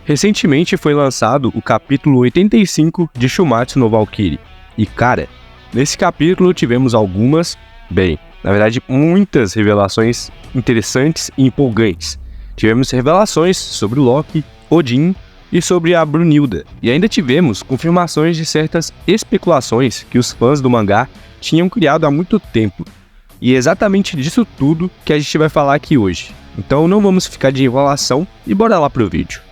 Recentemente foi lançado o capítulo 85 de Shumatsu no Valkyrie. E cara, nesse capítulo tivemos muitas revelações interessantes e empolgantes. Tivemos revelações sobre o Loki, Odin e sobre a Brunilda. E ainda tivemos confirmações de certas especulações que os fãs do mangá tinham criado há muito tempo. E é exatamente disso tudo que a gente vai falar aqui hoje. Então não vamos ficar de enrolação e bora lá pro vídeo.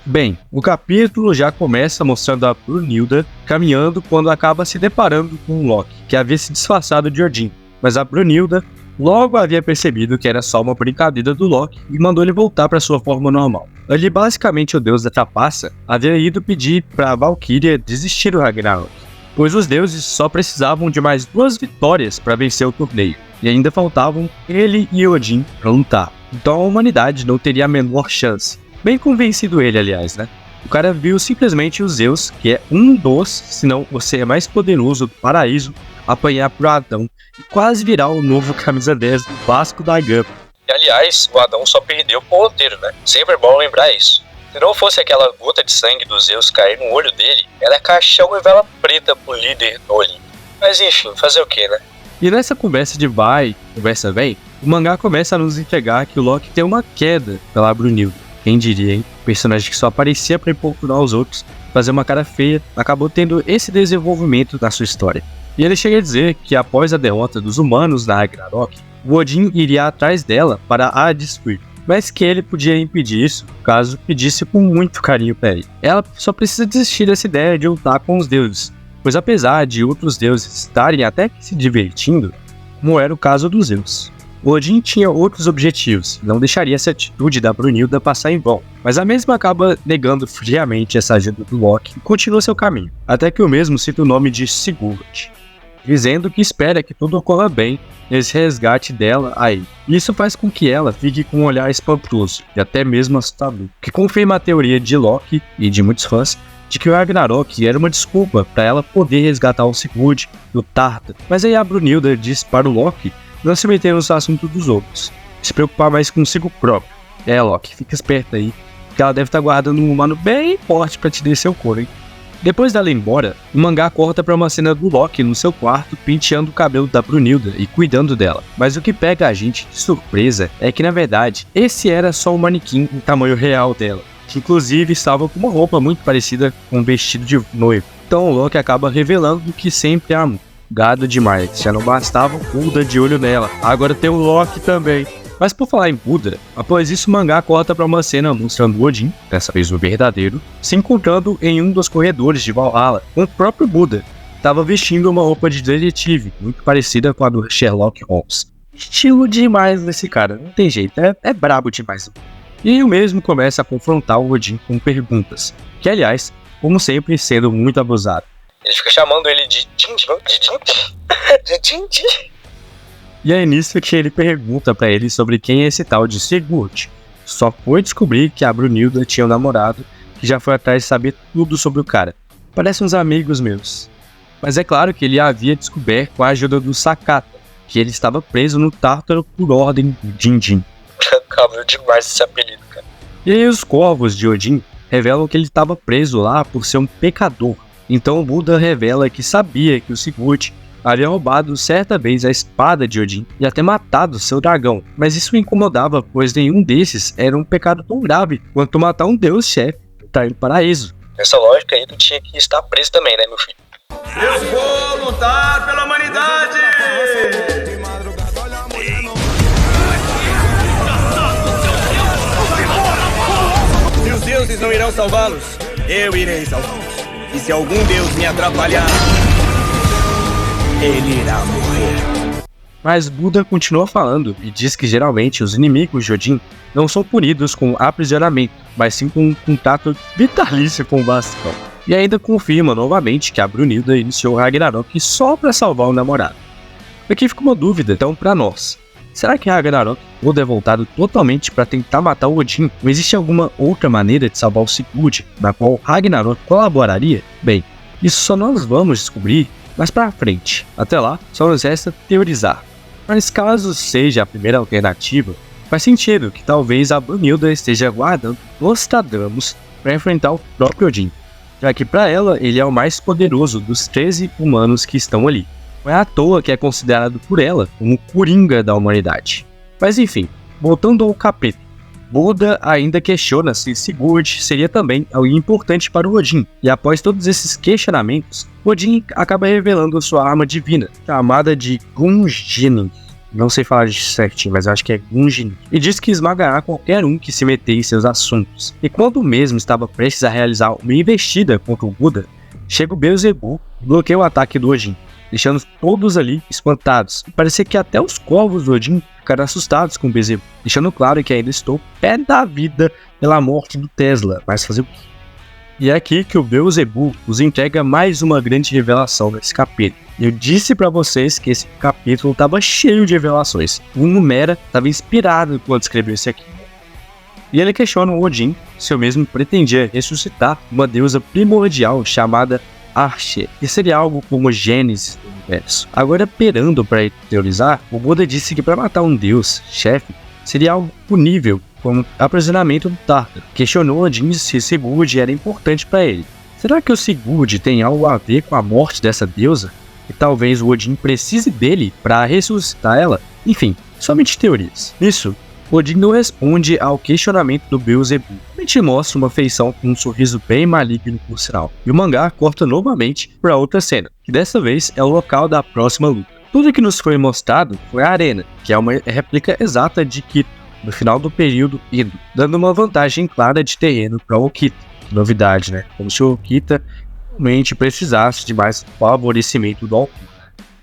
Bem, o capítulo já começa mostrando a Brunilda caminhando quando acaba se deparando com o Loki, que havia se disfarçado de Odin. Mas a Brunilda logo havia percebido que era só uma brincadeira do Loki e mandou ele voltar para sua forma normal. Ali basicamente o deus da trapaça havia ido pedir para a Valkyria desistir do Ragnarok, pois os deuses só precisavam de mais 2 vitórias para vencer o torneio, e ainda faltavam ele e Odin para lutar. Então a humanidade não teria a menor chance. Bem convencido ele, aliás, né? O cara viu simplesmente os Zeus, que é um dos, se não o ser mais poderoso do paraíso, apanhar pro Adão e quase virar o novo camisa 10 do Vasco da Gama. E aliás, o Adão só perdeu pro roteiro, né? Sempre é bom lembrar isso. Se não fosse aquela gota de sangue dos Zeus cair no olho dele, era caixão e vela preta pro líder do Olimpo. Mas enfim, fazer o que, né? E nessa conversa de vai, conversa vem, o mangá começa a nos entregar que o Loki tem uma queda pela Brunilda. Quem diria, hein? O personagem que só aparecia para importunar os outros, fazer uma cara feia, acabou tendo esse desenvolvimento na sua história. E ele chega a dizer que após a derrota dos humanos na Ragnarok, o Odin iria atrás dela para a destruir, mas que ele podia impedir isso caso pedisse com muito carinho para ele. Ela só precisa desistir dessa ideia de lutar com os deuses, pois apesar de outros deuses estarem até que se divertindo, como era o caso dos Zeus. O Odin tinha outros objetivos, não deixaria essa atitude da Brunilda passar em vão, mas a mesma acaba negando friamente essa ajuda do Loki e continua seu caminho, até que o mesmo cita o nome de Sigurd, dizendo que espera que tudo ocorra bem nesse resgate dela a ele. Isso faz com que ela fique com um olhar espantoso e até mesmo assustador, que confirma a teoria de Loki e de muitos fãs de que o Ragnarok era uma desculpa para ela poder resgatar o Sigurd do Tártaro. Mas aí a Brunilda diz para o Loki não se meter nos assuntos dos outros, se preocupar mais consigo próprio. Loki, fica esperto aí, porque ela deve estar guardando um humano bem forte pra te descer o couro, hein? Depois dela ir embora, o mangá corta pra uma cena do Loki no seu quarto, penteando o cabelo da Brunilda e cuidando dela. Mas o que pega a gente de surpresa é que na verdade, esse era só o manequim em tamanho real dela, que inclusive estava com uma roupa muito parecida com um vestido de noivo. Então o Loki acaba revelando o que sempre amou. Gado demais, já não bastava o Buda de olho nela, agora tem o Loki também. Mas por falar em Buda, após isso o mangá corta para uma cena mostrando Odin, dessa vez o verdadeiro, se encontrando em um dos corredores de Valhalla com o próprio Buda. Estava vestindo uma roupa de detetive, muito parecida com a do Sherlock Holmes. Estilo demais desse cara, não tem jeito, é brabo demais. E o mesmo começa a confrontar o Odin com perguntas, que aliás, como sempre, sendo muito abusado. Ele fica chamando ele de Tintin. E é nisso que ele pergunta pra ele sobre quem é esse tal de Sigurd. Só foi descobrir que a Brunilda tinha um namorado que já foi atrás de saber tudo sobre o cara. Parece uns amigos meus. Mas é claro que ele havia descoberto com a ajuda do Sakata, que ele estava preso no Tártaro por ordem do Din-Din. Cabelo demais esse apelido, cara. E aí os corvos de Odin revelam que ele estava preso lá por ser um pecador. Então o Buda revela que sabia que o Sigurd havia roubado certa vez a espada de Odin e até matado seu dragão, mas isso o incomodava, pois nenhum desses era um pecado tão grave quanto matar um deus-chefe e estar no paraíso. Nessa lógica aí tu tinha que estar preso também, né, meu filho? Eu vou lutar pela humanidade! Se os deuses não irão salvá-los, eu irei salvá-los. E se algum deus me atrapalhar, ele irá morrer. Mas Buda continua falando e diz que geralmente os inimigos de Odin não são punidos com aprisionamento, mas sim com um contato vitalício com o Vascão. E ainda confirma novamente que a Brunilda iniciou o Ragnarok só para salvar o namorado. Aqui fica uma dúvida então para nós. Será que Ragnarok todo é voltado totalmente para tentar matar o Odin? Ou existe alguma outra maneira de salvar o Sigurd, na qual Ragnarok colaboraria? Bem, isso só nós vamos descobrir mais pra frente. Até lá, só nos resta teorizar. Mas caso seja a primeira alternativa, faz sentido que talvez a Brunilda esteja guardando Nostradamus para enfrentar o próprio Odin, já que para ela ele é o mais poderoso dos 13 humanos que estão ali. Não é à toa que é considerado por ela como o Coringa da humanidade. Mas enfim, voltando ao capítulo, Buda ainda questiona se Sigurd seria também alguém importante para o Odin, e após todos esses questionamentos, Odin acaba revelando sua arma divina, chamada de Gungnir. Não sei falar de certinho, mas acho que é Gungnir. E diz que esmagará qualquer um que se meter em seus assuntos. E quando o mesmo estava prestes a realizar uma investida contra o Buda, chega o Beelzebub e bloqueia o ataque do Odin, deixando todos ali espantados. Parecia que até os corvos do Odin ficaram assustados com o Beelzebub, deixando claro que ainda estou pé da vida pela morte do Tesla, mas fazer o quê? E é aqui que o Beelzebub nos entrega mais uma grande revelação nesse capítulo. Eu disse pra vocês que esse capítulo estava cheio de revelações. O Numera estava inspirado quando escreveu esse aqui. E ele questiona o Odin se o mesmo pretendia ressuscitar uma deusa primordial chamada Arche, que seria algo como Gênesis do universo. Agora, perando para teorizar, o Buda disse que para matar um deus, chefe, seria algo punível, como aprisionamento do Tártaro. Questionou Odin se Sigurd era importante para ele. Será que o Sigurd tem algo a ver com a morte dessa deusa? E talvez o Odin precise dele para ressuscitar ela? Enfim, somente teorias. Nisso, Odin não responde ao questionamento do Beelzebub. Ele te mostra uma feição com um sorriso bem maligno por sinal. E o mangá corta novamente para outra cena, que dessa vez é o local da próxima luta. Tudo que nos foi mostrado foi a arena, que é uma réplica exata de Quito, no final do período Edo, dando uma vantagem clara de terreno para o Okita. Novidade, né? Como se o Okita realmente precisasse de mais favorecimento do Alcun.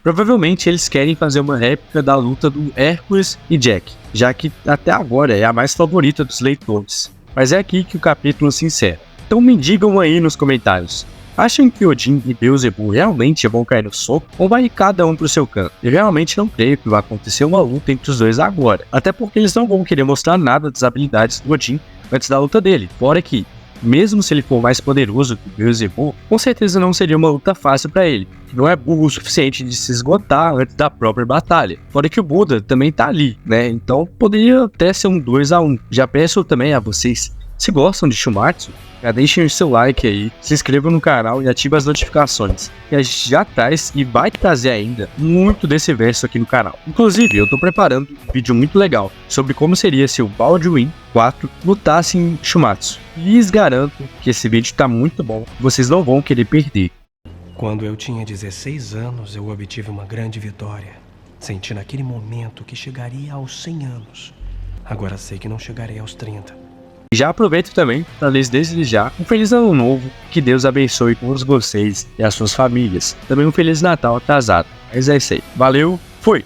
Provavelmente eles querem fazer uma réplica da luta do Hércules e Jack, já que até agora é a mais favorita dos leitores. Mas é aqui que o capítulo se encerra. Então me digam aí nos comentários, acham que Odin e Beelzebub realmente vão cair no soco ou vai cada um pro seu canto? Eu realmente não creio que vai acontecer uma luta entre os dois agora, até porque eles não vão querer mostrar nada das habilidades do Odin antes da luta dele, fora que, mesmo se ele for mais poderoso que o Beelzebub, com certeza não seria uma luta fácil para ele, que não é burro o suficiente de se esgotar antes da própria batalha. Fora que o Buda também tá ali, né? Então poderia até ser um 2-1. Já peço também a vocês, se gostam de Shumatsu, já deixem o seu like aí, se inscrevam no canal e ativem as notificações, que a gente já traz e vai trazer ainda muito desse verso aqui no canal. Inclusive, eu tô preparando um vídeo muito legal sobre como seria se o Baldwin 4 lutasse em Shumatsu. E lhes garanto que esse vídeo tá muito bom, vocês não vão querer perder. Quando eu tinha 16 anos, eu obtive uma grande vitória. Senti naquele momento que chegaria aos 100 anos. Agora sei que não chegarei aos 30. Já aproveito também para lhes desejar um feliz ano novo, que Deus abençoe todos vocês e as suas famílias. Também um feliz Natal atrasado. Mas é isso aí. Valeu, fui!